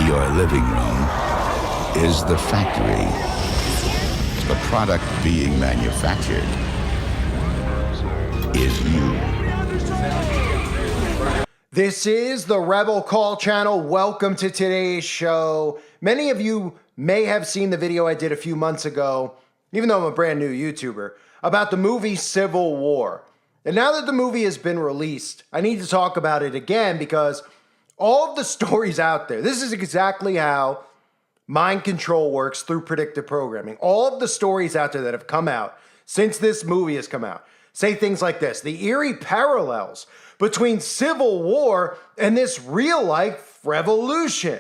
Your living room is the factory. The product being manufactured is you. This is the Rebel Call channel. Welcome to today's show. Many of you may have seen the video I did a few months ago, even though I'm a brand new YouTuber, about the movie Civil War. And now that the movie has been released, I need to talk about it again because all of the stories out there, this is exactly how mind control works through predictive programming. All of the stories out there that have come out since this movie has come out say things like this: the eerie parallels between Civil War and this real-life revolution,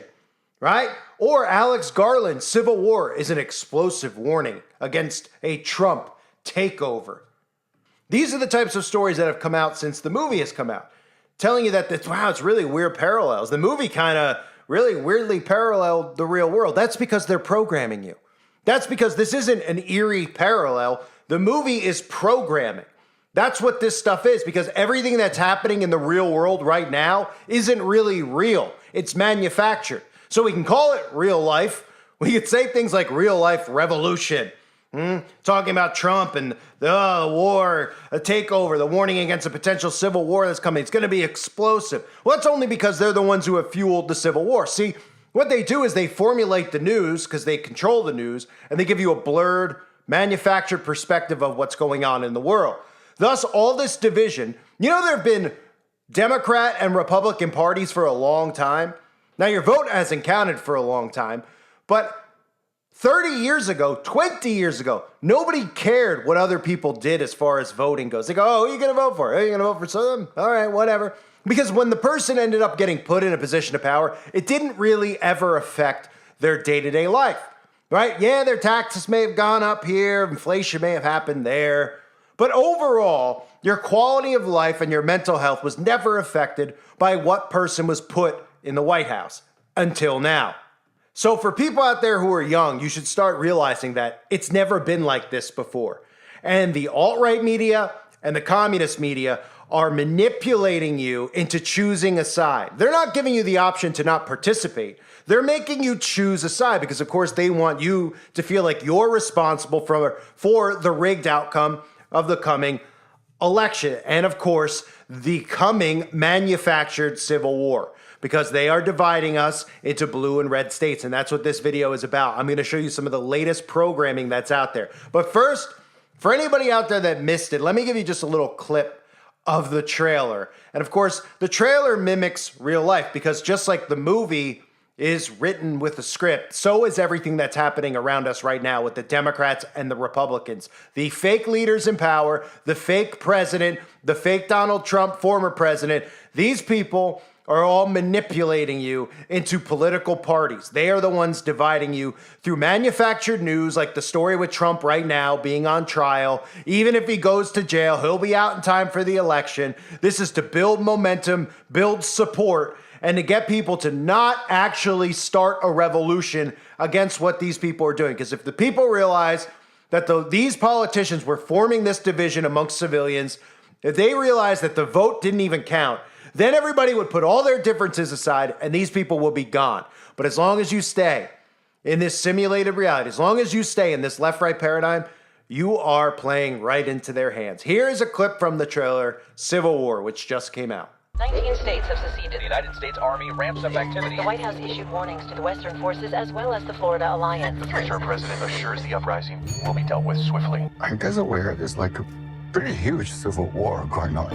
right? Or Alex Garland's Civil War is an explosive warning against a Trump takeover. These are the types of stories that have come out since the movie has come out, telling you that, wow, it's really weird parallels. The movie kind of really weirdly paralleled the real world. That's because they're programming you. That's because this isn't an eerie parallel. The movie is programming. That's what this stuff is, because everything that's happening in the real world right now isn't really real. It's manufactured. So we can call it real life. We could say things like real life revolution. Talking about Trump and the war, a takeover, the warning against a potential civil war that's coming. It's going to be explosive. Well, that's only because they're the ones who have fueled the Civil War. See, what they do is they formulate the news because they control the news, and they give you a blurred, manufactured perspective of what's going on in the world. Thus, all this division. You know, there have been Democrat and Republican parties for a long time. Now, your vote hasn't counted for a long time, but 30 years ago, 20 years ago, nobody cared what other people did as far as voting goes. They go, oh, who are you going to vote for? Are you going to vote for some? All right, whatever. Because when the person ended up getting put in a position of power, it didn't really ever affect their day-to-day life, right? Yeah, their taxes may have gone up here, inflation may have happened there, but overall, your quality of life and your mental health was never affected by what person was put in the White House until now. So for people out there who are young, you should start realizing that it's never been like this before. And the alt-right media and the communist media are manipulating you into choosing a side. They're not giving you the option to not participate. They're making you choose a side because, of course, they want you to feel like you're responsible for the rigged outcome of the coming election. And, of course, the coming manufactured Civil War, because they are dividing us into blue and red states. And that's what this video is about. I'm going to show you some of the latest programming that's out there. But first, for anybody out there that missed it, let me give you just a little clip of the trailer. And of course, the trailer mimics real life, because just like the movie is written with a script, so is everything that's happening around us right now with the Democrats and the Republicans. The fake leaders in power, the fake president, the fake Donald Trump, former president. These people are all manipulating you into political parties. They are the ones dividing you through manufactured news, like the story with Trump right now being on trial. Even if he goes to jail, he'll be out in time for the election. This is to build momentum, build support, and to get people to not actually start a revolution against what these people are doing. Because if the people realize that these politicians were forming this division amongst civilians, if they realize that the vote didn't even count, then everybody would put all their differences aside and these people will be gone. But as long as you stay in this simulated reality, as long as you stay in this left-right paradigm, you are playing right into their hands. Here is a clip from the trailer, Civil War, which just came out. 19 states have seceded. The United States Army ramps up activity. The White House issued warnings to the Western forces as well as the Florida Alliance. The future president assures the uprising will be dealt with swiftly. Are you guys aware there's like a pretty huge civil war going on?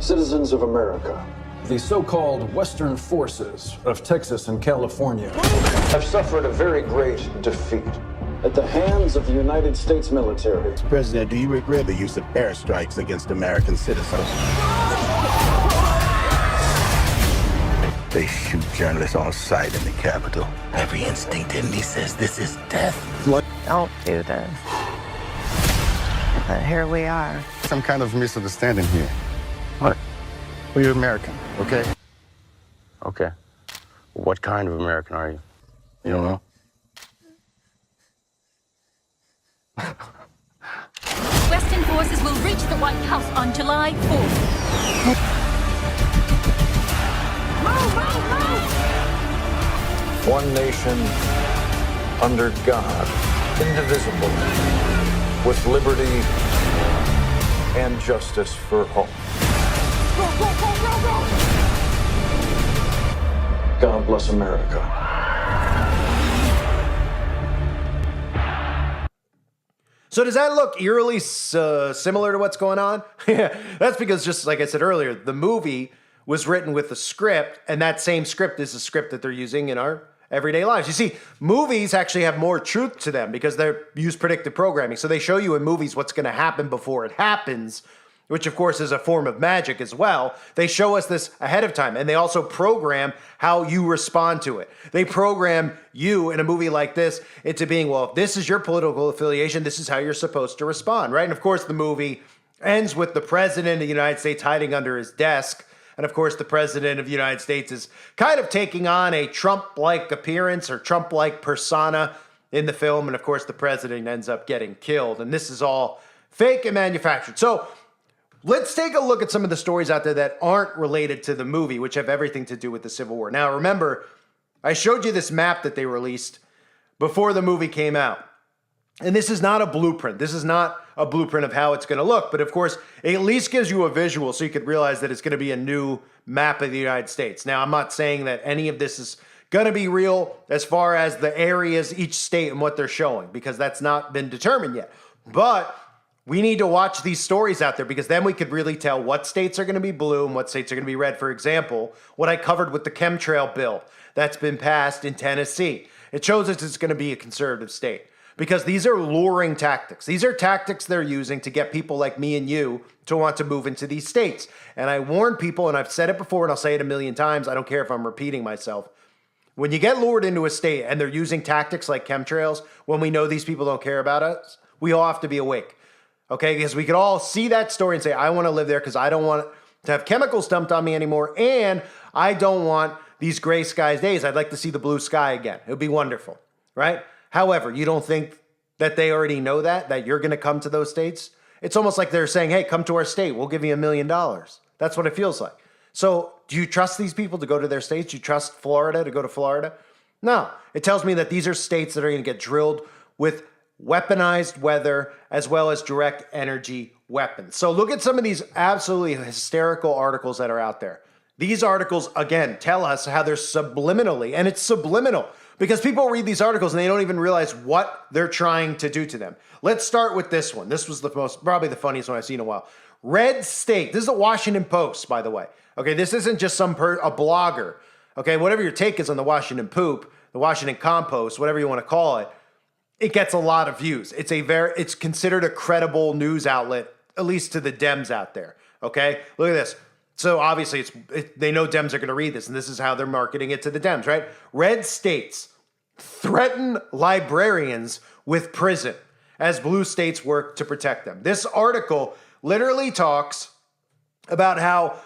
Citizens of America, the so-called Western forces of Texas and California have suffered a very great defeat at the hands of the United States military. President, do you regret the use of airstrikes against American citizens? They shoot journalists on sight in the Capitol. Every instinct in me says this is death. Don't do this. But here we are. Some kind of misunderstanding here. What? Well, you're American, okay? Okay. What kind of American are you? You don't know? Western forces will reach the White House on July 4th. one nation, under God, indivisible, with liberty and justice for all. God bless America. So does that look eerily similar to what's going on? Yeah, that's because, just like I said earlier, the movie was written with a script, and that same script is the script that they're using in our everyday lives. You see, movies actually have more truth to them because they use predictive programming. So they show you in movies what's going to happen before it happens, which of course is a form of magic as well. They show us this ahead of time, and they also program how you respond to it. They program you in a movie like this into being, well, if this is your political affiliation, this is how you're supposed to respond, right? And of course, the movie ends with the president of the United States hiding under his desk. And of course, the president of the United States is kind of taking on a Trump-like appearance or Trump-like persona in the film. And of course, the president ends up getting killed. And this is all fake and manufactured. So let's take a look at some of the stories out there that aren't related to the movie, which have everything to do with the Civil War. Now, remember, I showed you this map that they released before the movie came out. And this is not a blueprint. This is not a blueprint of how it's going to look. But of course, it at least gives you a visual so you could realize that it's going to be a new map of the United States. Now, I'm not saying that any of this is going to be real as far as the areas, each state, and what they're showing, because that's not been determined yet. But we need to watch these stories out there because then we could really tell what states are going to be blue and what states are going to be red. For example, what I covered with the chemtrail bill that's been passed in Tennessee. It shows us it's going to be a conservative state because these are luring tactics. These are tactics they're using to get people like me and you to want to move into these states. And I warn people, and I've said it before and I'll say it a million times, I don't care if I'm repeating myself. When you get lured into a state and they're using tactics like chemtrails, when we know these people don't care about us, we all have to be awake. Okay, because we could all see that story and say, I want to live there because I don't want to have chemicals dumped on me anymore. And I don't want these gray skies days. I'd like to see the blue sky again. It would be wonderful, right? However, you don't think that they already know that you're going to come to those states? It's almost like they're saying, hey, come to our state. We'll give you $1 million. That's what it feels like. So do you trust these people to go to their states? Do you trust Florida to go to Florida? No. It tells me that these are states that are going to get drilled with weaponized weather as well as direct energy weapons. So look at some of these absolutely hysterical articles that are out there. These articles, again, tell us how they're subliminally, and it's subliminal because people read these articles and they don't even realize what they're trying to do to them. Let's start with this one. This was probably the funniest one I've seen in a while. Red state. This is the Washington Post, by the way. Okay, this isn't just a blogger. Okay, whatever your take is on the Washington Poop, the Washington Compost, whatever you want to call it, it gets a lot of views. It's considered a credible news outlet, at least to the Dems out there. Okay, look at this. So obviously, they know Dems are going to read this, and this is how they're marketing it to the Dems, right? Red states threaten librarians with prison as blue states work to protect them. This article literally talks about how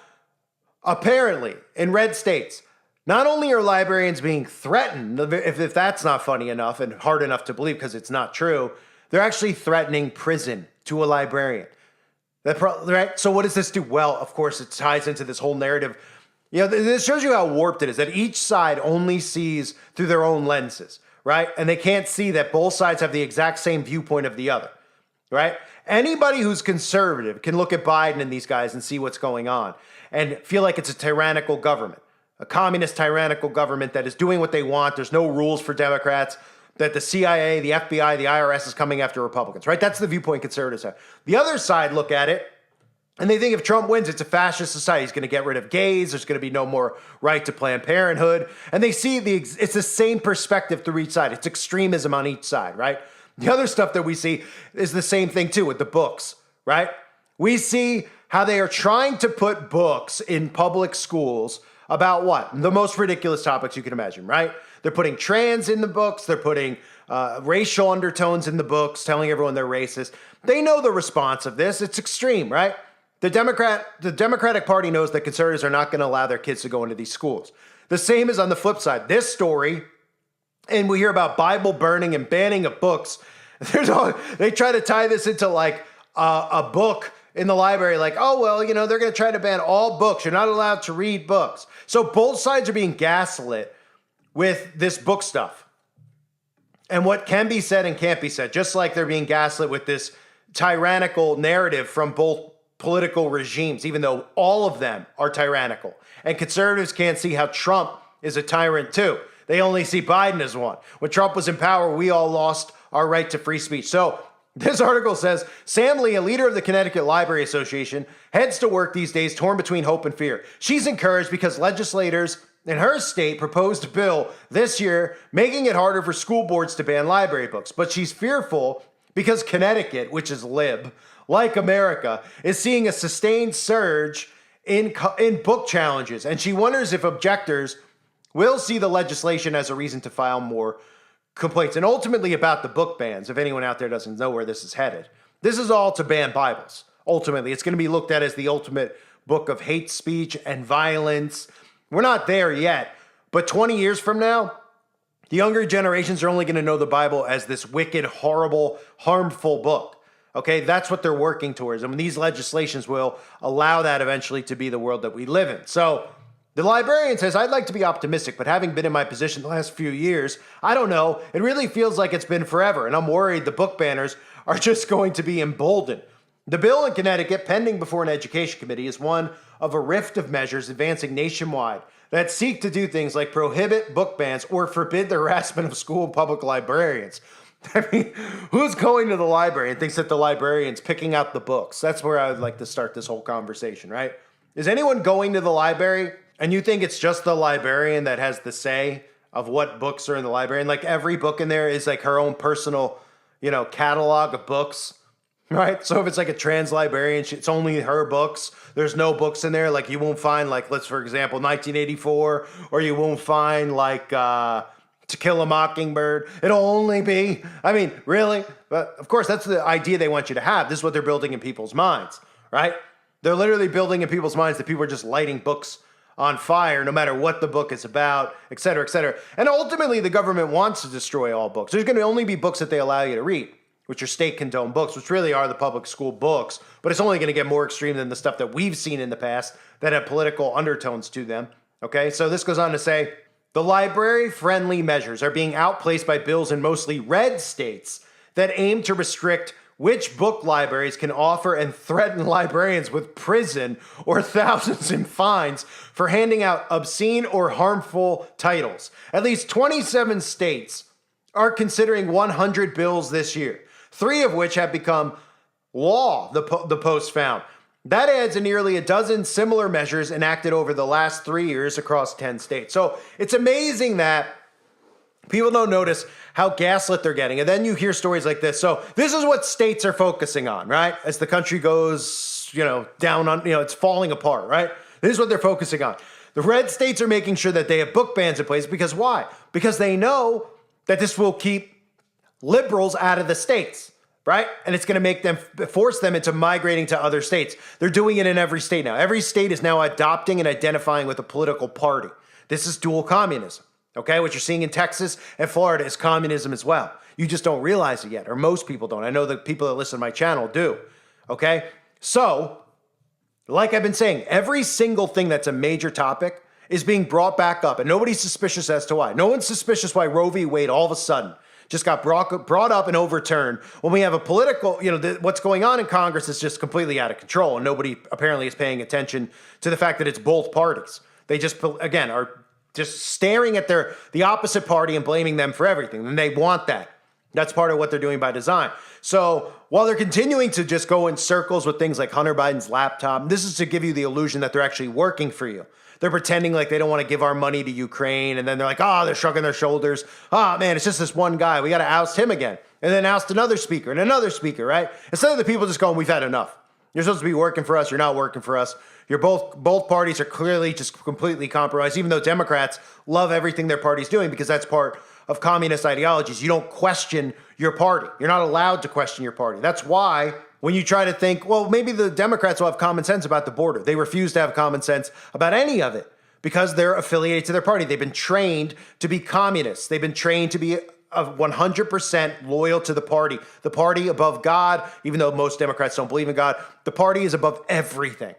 apparently in red states, not only are librarians being threatened, if that's not funny enough and hard enough to believe because it's not true, they're actually threatening prison to a librarian. Right? So what does this do? Well, of course, it ties into this whole narrative. You know, this shows you how warped it is, that each side only sees through their own lenses, right? And they can't see that both sides have the exact same viewpoint of the other, right? Anybody who's conservative can look at Biden and these guys and see what's going on and feel like it's a tyrannical government. A communist tyrannical government that is doing what they want. There's no rules for Democrats, that the CIA, the FBI, the IRS is coming after Republicans, right? That's the viewpoint conservatives have. The other side look at it, and they think if Trump wins, it's a fascist society. He's going to get rid of gays. There's going to be no more right to Planned Parenthood. And they see it's the same perspective through each side. It's extremism on each side, right? The other stuff that we see is the same thing too with the books, right? We see how they are trying to put books in public schools about what? The most ridiculous topics you can imagine, right? They're putting trans in the books. They're putting racial undertones in the books, telling everyone they're racist. They know the response of this. It's extreme, right? The Democratic Party knows that conservatives are not going to allow their kids to go into these schools. The same is on the flip side. This story, and we hear about Bible burning and banning of books. They try to tie this into like a book in the library, like, oh, well, you know, they're going to try to ban all books. You're not allowed to read books. So both sides are being gaslit with this book stuff and what can be said and can't be said, just like they're being gaslit with this tyrannical narrative from both political regimes, even though all of them are tyrannical. And conservatives can't see how Trump is a tyrant too. They only see Biden as one. When Trump was in power, we all lost our right to free speech. So this article says, Sam Lee, a leader of the Connecticut Library Association, heads to work these days torn between hope and fear. She's encouraged because legislators in her state proposed a bill this year making it harder for school boards to ban library books. But she's fearful because Connecticut, which is lib, like America, is seeing a sustained surge in book challenges. And she wonders if objectors will see the legislation as a reason to file more complaints. And ultimately about the book bans, if anyone out there doesn't know where this is headed. This is all to ban Bibles. Ultimately, it's going to be looked at as the ultimate book of hate speech and violence. We're not there yet, but 20 years from now, the younger generations are only going to know the Bible as this wicked, horrible, harmful book. Okay, that's what they're working towards. And these legislations will allow that eventually to be the world that we live in. So the librarian says, I'd like to be optimistic, but having been in my position the last few years, I don't know. It really feels like it's been forever. And I'm worried the book banners are just going to be emboldened. The bill in Connecticut, pending before an education committee, is one of a rift of measures advancing nationwide that seek to do things like prohibit book bans or forbid the harassment of school and public librarians. I mean, who's going to the library and thinks that the librarian's picking out the books? That's where I would like to start this whole conversation, right? Is anyone going to the library and you think it's just the librarian that has the say of what books are in the library? And like every book in there is like her own personal, catalog of books, right? So if it's like a trans librarian, it's only her books. There's no books in there. Like you won't find for example, 1984, or you won't find To Kill a Mockingbird. It'll only be, really? But of course, that's the idea they want you to have. This is what they're building in people's minds, right? They're literally building in people's minds that people are just lighting books on fire, no matter what the book is about, et cetera, et cetera. And ultimately, the government wants to destroy all books. There's going to only be books that they allow you to read, which are state-condoned books, which really are the public school books. But it's only going to get more extreme than the stuff that we've seen in the past that have political undertones to them, okay? So this goes on to say, the library-friendly measures are being outplaced by bills in mostly red states that aim to restrict which book libraries can offer and threaten librarians with prison or thousands in fines for handing out obscene or harmful titles. At least 27 states are considering 100 bills this year, 3 of which have become law, the Post found. That adds nearly a dozen similar measures enacted over the last 3 years across 10 states. So it's amazing that people don't notice how gaslit they're getting. And then you hear stories like this. So this is what states are focusing on, right? As the country goes, down on, it's falling apart, right? This is what they're focusing on. The red states are making sure that they have book bans in place because why? Because they know that this will keep liberals out of the states, right? And it's going to force them into migrating to other states. They're doing it in every state now. Every state is now adopting and identifying with a political party. This is dual communism, okay? What you're seeing in Texas and Florida is communism as well. You just don't realize it yet, or most people don't. I know the people that listen to my channel do, okay? So, like I've been saying, every single thing that's a major topic is being brought back up, and nobody's suspicious as to why. No one's suspicious why Roe v. Wade all of a sudden just got brought up and overturned when we have a political, what's going on in Congress is just completely out of control, and nobody apparently is paying attention to the fact that it's both parties. They just, again, are just staring at the opposite party and blaming them for everything, and they want that. That's part of what they're doing by design. So while they're continuing to just go in circles with things like Hunter Biden's laptop, this is to give you the illusion that they're actually working for you. They're pretending like they don't want to give our money to Ukraine, and then they're like, they're shrugging their shoulders. Man, it's just this one guy. We got to oust him again. And then oust another speaker and another speaker, right? Instead of the people just going, we've had enough. You're supposed to be working for us. You're not working for us. You're both parties are clearly just completely compromised, even though Democrats love everything their party's doing because that's part of communist ideologies. You don't question your party. You're not allowed to question your party. That's why when you try to think, well, maybe the Democrats will have common sense about the border. They refuse to have common sense about any of it because they're affiliated to their party. They've been trained to be communists. They've been trained to be 100% loyal to the party above God, even though most Democrats don't believe in God. The party is above everything.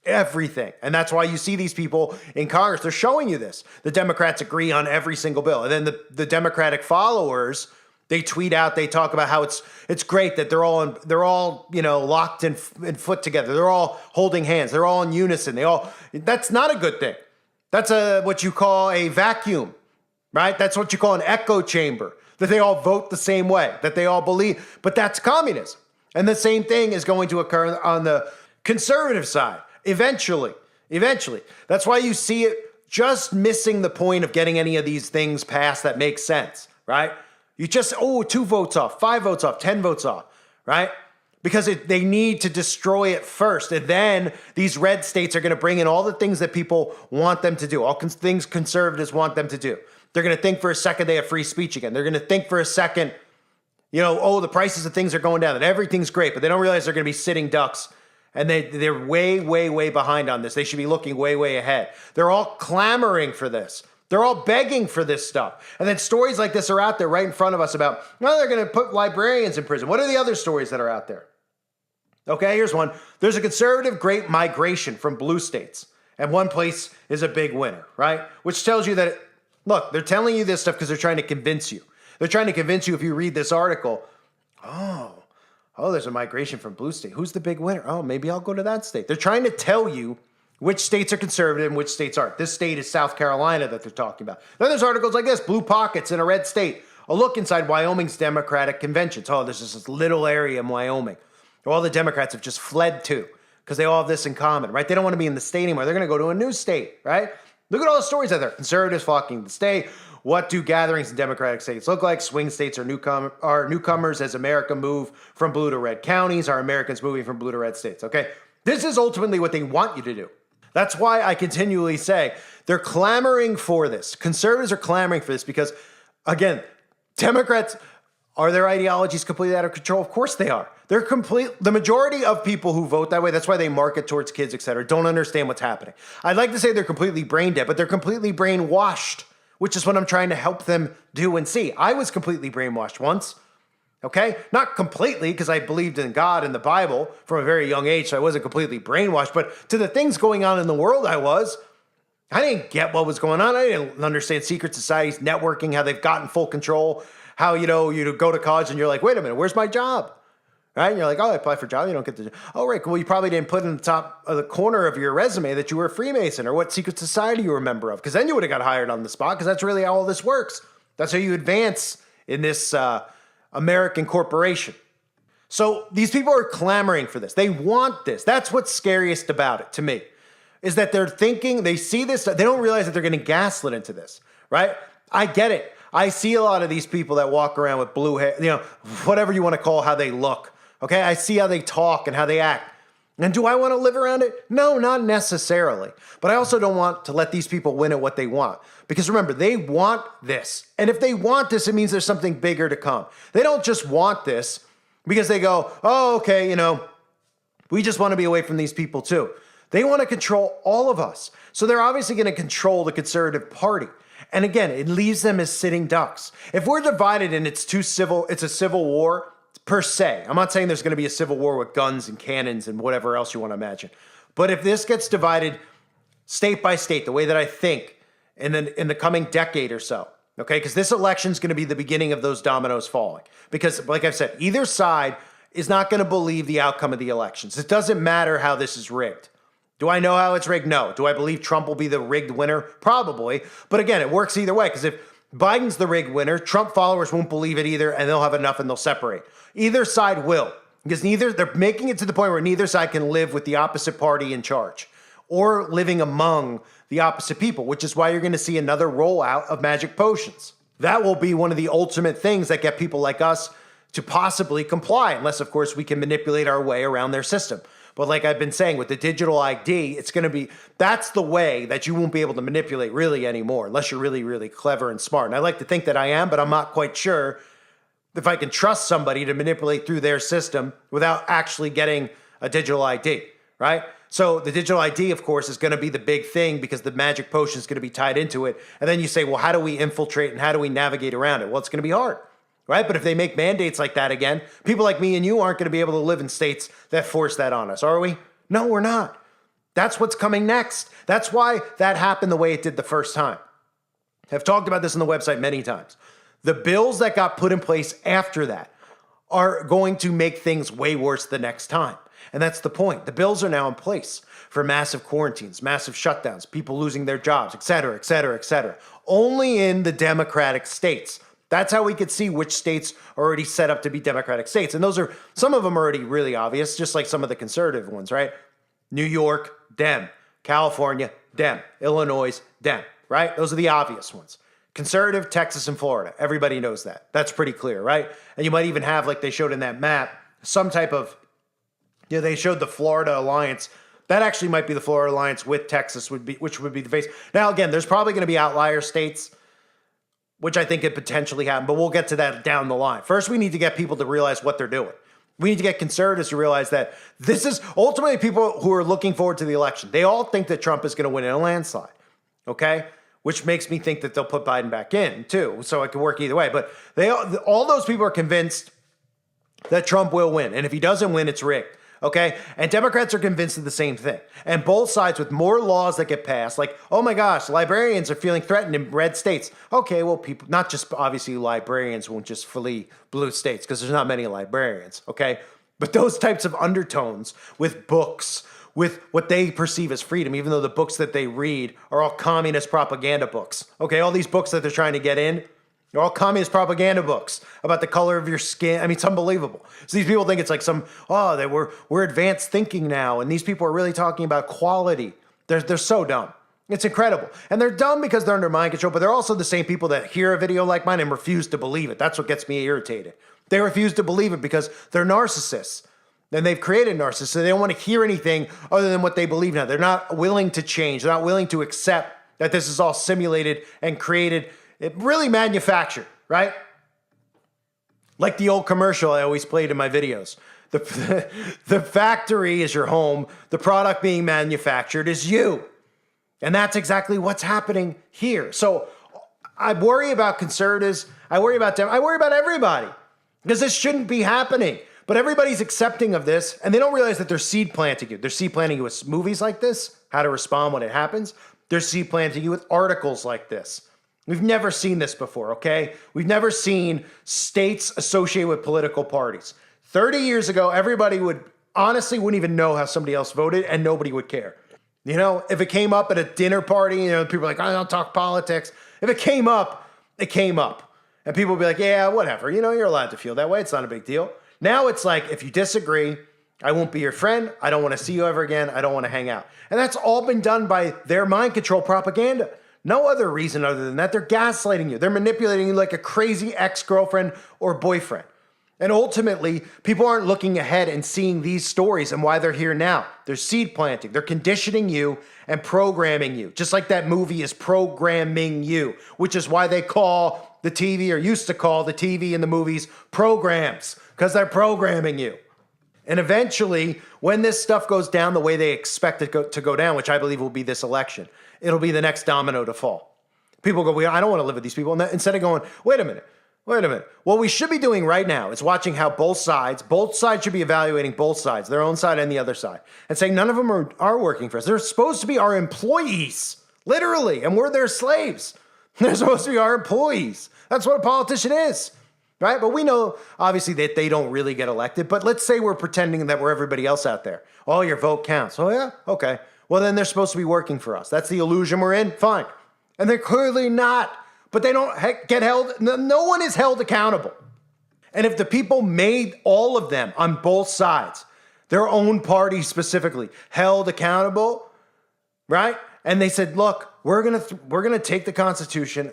Everything. And that's why you see these people in Congress. They're showing you this. The Democrats agree on every single bill. And then the Democratic followers, they tweet out, they talk about how it's great that they're all locked in foot together. They're all holding hands. They're all in unison. That's not a good thing. That's what you call a vacuum, right? That's what you call an echo chamber, that they all vote the same way, that they all believe. But that's communism. And the same thing is going to occur on the conservative side. Eventually. That's why you see it just missing the point of getting any of these things passed that make sense, right? You just, 2 votes off, 5 votes off, 10 votes off, right? Because they need to destroy it first. And then these red states are going to bring in all the things that people want them to do, all things conservatives want them to do. They're going to think for a second they have free speech again. They're going to think for a second, the prices of things are going down, that everything's great, but they don't realize they're going to be sitting ducks. And they're way, way, way behind on this. They should be looking way, way ahead. They're all clamoring for this. They're all begging for this stuff. And then stories like this are out there right in front of us about, they're going to put librarians in prison. What are the other stories that are out there? Okay, here's one. There's a conservative great migration from blue states. And one place is a big winner, right? Which tells you that, look, they're telling you this stuff because they're trying to convince you. They're trying to convince you if you read this article, there's a migration from blue state. Who's the big winner? Oh, maybe I'll go to that state. They're trying to tell you which states are conservative and which states aren't. This state is South Carolina that they're talking about. Then there's articles like this, blue pockets in a red state. A look inside Wyoming's Democratic conventions. Oh, there's this little area in Wyoming. All the Democrats have just fled to because they all have this in common, right? They don't want to be in the state anymore. They're going to go to a new state, right? Look at all the stories out there. Conservatives flocking to the state. What do gatherings in Democratic states look like? Swing states are newcomers as America move from blue to red counties. Are Americans moving from blue to red states? Okay, this is ultimately what they want you to do. That's why I continually say they're clamoring for this. Conservatives are clamoring for this because, again, Democrats, are their ideologies completely out of control? Of course they are. The majority of people who vote that way, that's why they market towards kids, et cetera, don't understand what's happening. I'd like to say they're completely brain dead, but they're completely brainwashed, which is what I'm trying to help them do and see. I was completely brainwashed once, okay? Not completely, because I believed in God and the Bible from a very young age, so I wasn't completely brainwashed, but to the things going on in the world I didn't get what was going on. I didn't understand secret societies, networking, how they've gotten full control, how, you go to college and you're like, wait a minute, where's my job? Right? And you're like, I apply for a job, you don't get the job. Oh, right, well, you probably didn't put in the top of the corner of your resume that you were a Freemason or what secret society you were a member of, because then you would have got hired on the spot, because that's really how all this works. That's how you advance in this American corporation. So these people are clamoring for this. They want this. That's what's scariest about it to me, is that they're thinking, they see this, they don't realize that they're getting gaslit into this, right? I get it. I see a lot of these people that walk around with blue hair, whatever you want to call how they look. Okay, I see how they talk and how they act. And do I want to live around it? No, not necessarily. But I also don't want to let these people win at what they want. Because remember, they want this. And if they want this, it means there's something bigger to come. They don't just want this because they go, oh, okay, we just want to be away from these people too. They want to control all of us. So they're obviously going to control the conservative party. And again, it leaves them as sitting ducks. If we're divided and it's a civil war, per se. I'm not saying there's going to be a civil war with guns and cannons and whatever else you want to imagine. But if this gets divided state by state, the way that I think in the coming decade or so, okay, because this election is going to be the beginning of those dominoes falling. Because like I've said, either side is not going to believe the outcome of the elections. It doesn't matter how this is rigged. Do I know how it's rigged? No. Do I believe Trump will be the rigged winner? Probably. But again, it works either way, because if Biden's the rigged winner, Trump followers won't believe it either, and they'll have enough and they'll separate. Either side will, because they're making it to the point where neither side can live with the opposite party in charge or living among the opposite people, which is why you're going to see another rollout of magic potions. That will be one of the ultimate things that get people like us to possibly comply, unless, of course, we can manipulate our way around their system. But like I've been saying, with the digital ID, that's the way that you won't be able to manipulate really anymore, unless you're really, really clever and smart. And I like to think that I am, but I'm not quite sure if I can trust somebody to manipulate through their system without actually getting a digital ID, right? So the digital ID, of course, is going to be the big thing because the magic potion is going to be tied into it. And then you say, well, how do we infiltrate and how do we navigate around it? Well, it's going to be hard, right? But if they make mandates like that again, people like me and you aren't going to be able to live in states that force that on us, are we? No, we're not. That's what's coming next. That's why that happened the way it did the first time. I've talked about this on the website many times. The bills that got put in place after that are going to make things way worse the next time. And that's the point. The bills are now in place for massive quarantines, massive shutdowns, people losing their jobs, et cetera, et cetera, et cetera. Only in the Democratic states. That's how we could see which states are already set up to be Democratic states. And those are, some of them are already really obvious, just like some of the conservative ones, right? New York, Dem. California, Dem. Illinois, Dem, right? Those are the obvious ones. Conservative, Texas, and Florida. Everybody knows that. That's pretty clear, right? And you might even have, like they showed in that map, some type of, they showed the Florida alliance. That actually might be the Florida alliance with Texas, which would be the face. Now, again, there's probably going to be outlier states, which I think could potentially happen, but we'll get to that down the line. First, we need to get people to realize what they're doing. We need to get conservatives to realize that this is ultimately people who are looking forward to the election. They all think that Trump is going to win in a landslide, okay? Which makes me think that they'll put Biden back in too, so it can work either way. But all those people are convinced that Trump will win, and if he doesn't win, it's rigged. Okay? And Democrats are convinced of the same thing. And both sides, with more laws that get passed, like, oh my gosh, librarians are feeling threatened in red states. Okay, well, people, not just obviously librarians won't just flee blue states because there's not many librarians, okay? But those types of undertones with books, with what they perceive as freedom, even though the books that they read are all communist propaganda books. Okay, all these books that they're trying to get in, they're all communist propaganda books about the color of your skin. I mean, it's unbelievable. So these people think it's like we're advanced thinking now, and these people are really talking about quality. They're so dumb. It's incredible. And they're dumb because they're under mind control, but they're also the same people that hear a video like mine and refuse to believe it. That's what gets me irritated. They refuse to believe it because they're narcissists. And they've created narcissists, so they don't want to hear anything other than what they believe now. They're not willing to change. They're not willing to accept that this is all simulated and created, it really manufactured, right? Like the old commercial I always played in my videos. The factory is your home. The product being manufactured is you. And that's exactly what's happening here. So I worry about conservatives. I worry about them. I worry about everybody because this shouldn't be happening. But everybody's accepting of this, and they don't realize that they're seed planting you. They're seed planting you with movies like this, how to respond when it happens. They're seed planting you with articles like this. We've never seen this before, okay? We've never seen states associated with political parties. 30 years ago, everybody honestly wouldn't even know how somebody else voted, and nobody would care. You know, if it came up at a dinner party, people are like, I don't talk politics. If it came up, it came up. And people would be like, yeah, whatever. You're allowed to feel that way. It's not a big deal. Now it's like, if you disagree, I won't be your friend. I don't want to see you ever again. I don't want to hang out. And that's all been done by their mind control propaganda. No other reason other than that. They're gaslighting you. They're manipulating you like a crazy ex-girlfriend or boyfriend. And ultimately, people aren't looking ahead and seeing these stories and why they're here now. They're seed planting. They're conditioning you and programming you. Just like that movie is programming you, which is why they call the TV, or used to call the TV and the movies, programs, because they're programming you. And eventually, when this stuff goes down the way they expect it to go down, which I believe will be this election, it'll be the next domino to fall. People go, I don't want to live with these people. And instead of going, wait a minute. What we should be doing right now is watching how both sides should be evaluating both sides, their own side and the other side, and saying none of them are working for us. They're supposed to be our employees, literally, and we're their slaves. They're supposed to be our employees. That's what a politician is, right? But we know, obviously, that they don't really get elected. But let's say we're pretending that we're everybody else out there. Oh, your vote counts. Oh, yeah? Okay. Well, then they're supposed to be working for us. That's the illusion we're in? Fine. And they're clearly not. But they don't get held. No one is held accountable. And if the people made all of them on both sides, their own party specifically, held accountable, right? And they said, look, we're gonna take the Constitution,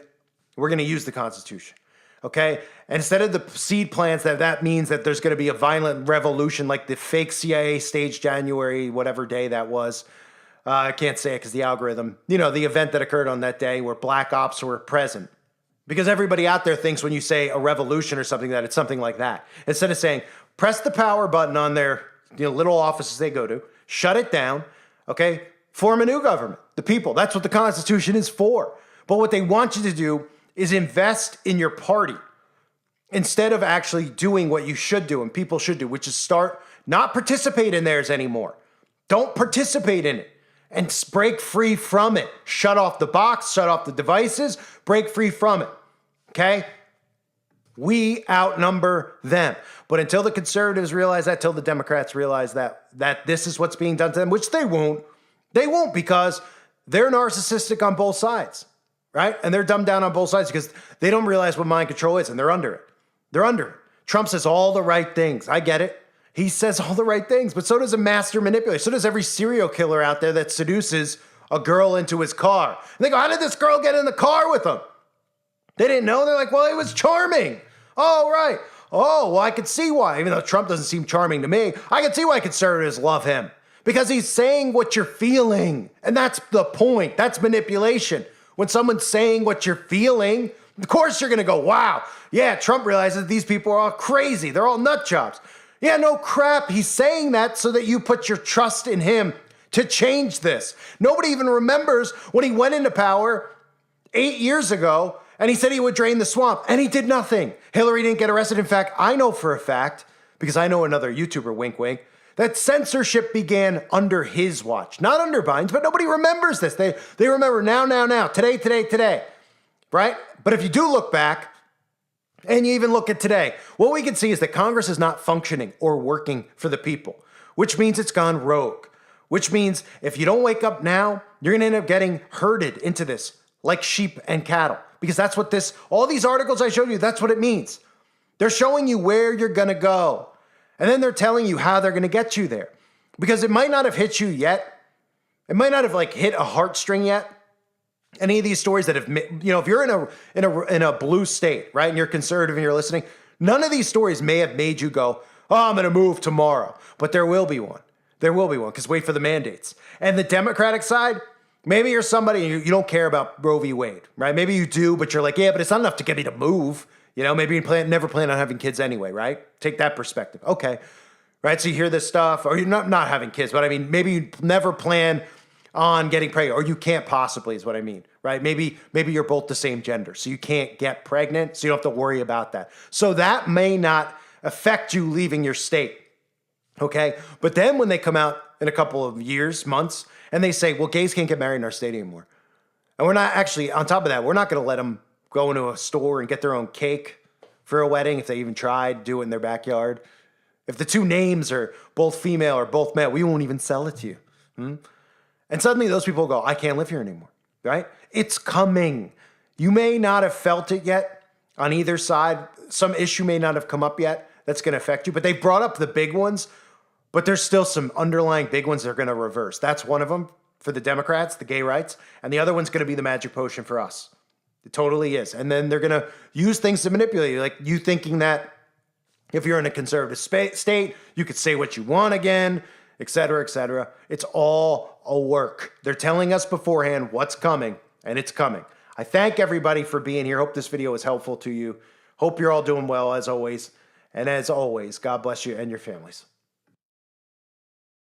we're gonna use the Constitution, okay? And instead of the seed plants, that means that there's gonna be a violent revolution like the fake CIA staged January, whatever day that was. I can't say it because the algorithm, the event that occurred on that day where black ops were present. Because everybody out there thinks when you say a revolution or something that it's something like that. Instead of saying, press the power button on their little offices they go to, shut it down, okay? Form a new government, the people. That's what the Constitution is for. But what they want you to do is invest in your party instead of actually doing what you should do and people should do, which is not participate in theirs anymore. Don't participate in it. and break free from it. Shut off the box, shut off the devices, break free from it. Okay? We outnumber them. But until the conservatives realize that, till the Democrats realize that this is what's being done to them, which they won't because they're narcissistic on both sides, right? And they're dumbed down on both sides because they don't realize what mind control is, and they're under it. They're under it. Trump says all the right things. I get it. He says all the right things, but so does a master manipulator. So does every serial killer out there that seduces a girl into his car. And they go, how did this girl get in the car with him? They didn't know. They're like, well, he was charming. Oh, right. Oh, well, I could see why. Even though Trump doesn't seem charming to me, I can see why conservatives love him. Because he's saying what you're feeling. And that's the point. That's manipulation. When someone's saying what you're feeling, of course you're going to go, wow, yeah, Trump realizes these people are all crazy. They're all nut jobs. Yeah, no crap. He's saying that so that you put your trust in him to change this. Nobody even remembers when he went into power 8 years ago and he said he would drain the swamp, and he did nothing. Hillary didn't get arrested. In fact, I know for a fact, because I know another YouTuber, wink, wink, that censorship began under his watch. Not under Biden's, but nobody remembers this. They remember now, today, right? But if you do look back, and you even look at today, what we can see is that Congress is not functioning or working for the people, which means it's gone rogue, which means if you don't wake up now, you're going to end up getting herded into this like sheep and cattle, because that's what all these articles I showed you, that's what it means. They're showing you where you're going to go, and then they're telling you how they're going to get you there, because it might not have hit you yet. It might not have hit a heartstring yet. Any of these stories that have, if you're in a blue state, right, and you're conservative and you're listening, none of these stories may have made you go, oh, I'm going to move tomorrow. But there will be one. There will be one, because wait for the mandates. And the Democratic side, maybe you're somebody and you don't care about Roe v. Wade, right? Maybe you do, but you're like, yeah, but it's not enough to get me to move. Maybe you never plan on having kids anyway, right? Take that perspective. Okay, right? So you hear this stuff, or you're not having kids, but I mean, maybe you never plan on getting pregnant, or you can't possibly, is what I mean, right? Maybe you're both the same gender, so you can't get pregnant, so you don't have to worry about that. So that may not affect you leaving your state, okay? But then when they come out in a couple of years, months, and they say, well, gays can't get married in our state anymore. And we're not actually, on top of that, we're not going to let them go into a store and get their own cake for a wedding if they even tried, do it in their backyard. If the two names are both female or both male, we won't even sell it to you. And suddenly those people go, I can't live here anymore, right? It's coming. You may not have felt it yet on either side. Some issue may not have come up yet that's going to affect you, but they brought up the big ones, but there's still some underlying big ones that are going to reverse. That's one of them for the Democrats, the gay rights, and the other one's going to be the magic potion for us. It totally is. And then they're going to use things to manipulate you, like you thinking that if you're in a conservative state, you could say what you want again, et cetera, et cetera. It's all a work. They're telling us beforehand what's coming, and it's coming. I thank everybody for being here. Hope this video was helpful to you. Hope you're all doing well, as always. And as always, God bless you and your families.